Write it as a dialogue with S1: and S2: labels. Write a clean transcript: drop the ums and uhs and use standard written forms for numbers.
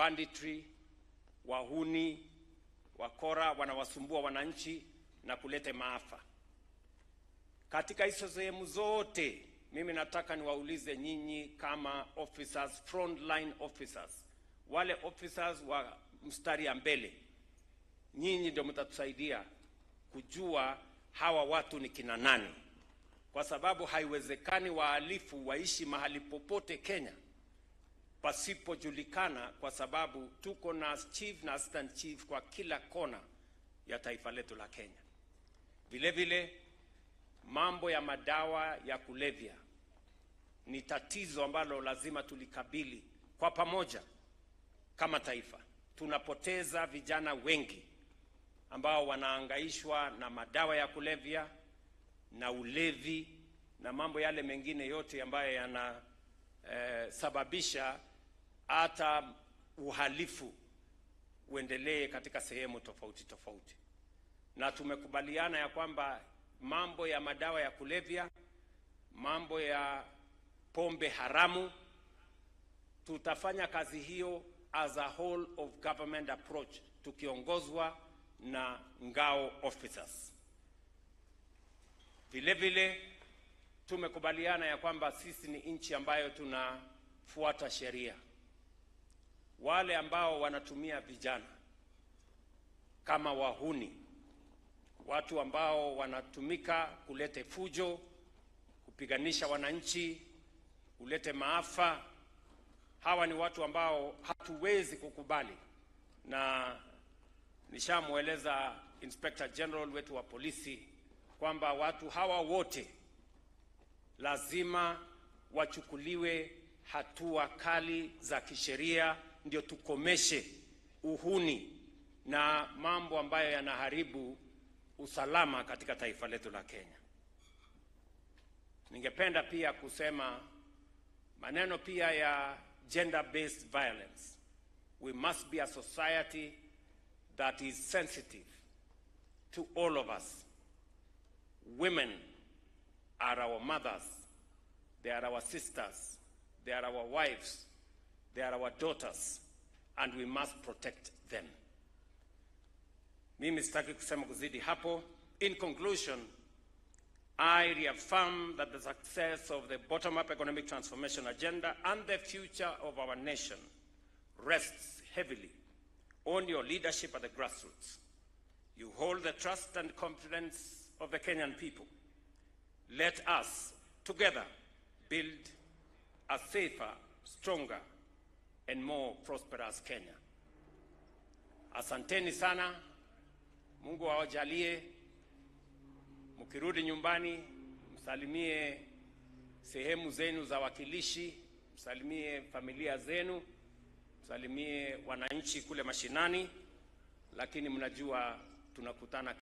S1: banditry, wahuni, wakora wanawasumbua wananchi na kuleta maafa. Katika hizo sehemu zote, mimi nataka niwaulize nyinyi kama officers, frontline officers, wale officers wa mstari ya mbele, nyinyi ndio mtatusaidia kujua hawa watu ni kina nani, kwa sababu haiwezekani wahalifu waishi mahali popote Kenya pasipojulikana, kwa sababu tuko na chief na assistant chief kwa kila kona ya taifa letu la Kenya. Vile vile mambo ya madawa ya kulevya ni tatizo ambalo lazima tulikabili kwa pamoja kama taifa. Tunapoteza vijana wengi ambao wanaangaishwa na madawa ya kulevya na ulevi na mambo yale mengine yote ambayo yanasababisha hata uhalifu uendelee katika sehemu tofauti tofauti. Na tumekubaliana ya kwamba mambo ya madawa ya kulevya, mambo ya pombe haramu, tutafanya kazi hiyo as a whole of government approach, tukiongozwa na ngao officers. Vile vile tumekubaliana ya kwamba sisi ni nchi ambayo tunafuata sheria. Wale ambao wanatumia vijana kama wahuni, watu ambao wanatumika kulete fujo, kupiganisha wananchi, kulete maafa, hawa ni watu ambao hatuwezi kukubali. Na nishamueleza Inspector General wetu wa polisi kwamba watu hawa wote lazima wachukuliwe hatua kali za kisheria, ndio tukomeshe uhuni na mambo ambayo yanaharibu usalama katika taifa letu la Kenya. Ningependa pia kusema maneno pia ya gender-based violence. We must be a society that is sensitive to all of us. Women are our mothers, they are our sisters, they are our wives, they are our daughters, and we must protect them. Mimi sitaki kusema kuzidi hapo. In conclusion, I reaffirm that the success of the bottom-up economic transformation agenda and the future of our nation rests heavily on your leadership at the grassroots. You hold the trust and confidence of the Kenyan people. Let us together build a safer, stronger, and more prosperous Kenya. Asanteni sana. Mungu awajalie. Mkirudi nyumbani, msalimie sehemu zenu za wakilishi, msalimie familia zenu, msalimie wananchi kule mashinani, lakini mnajua tunakutana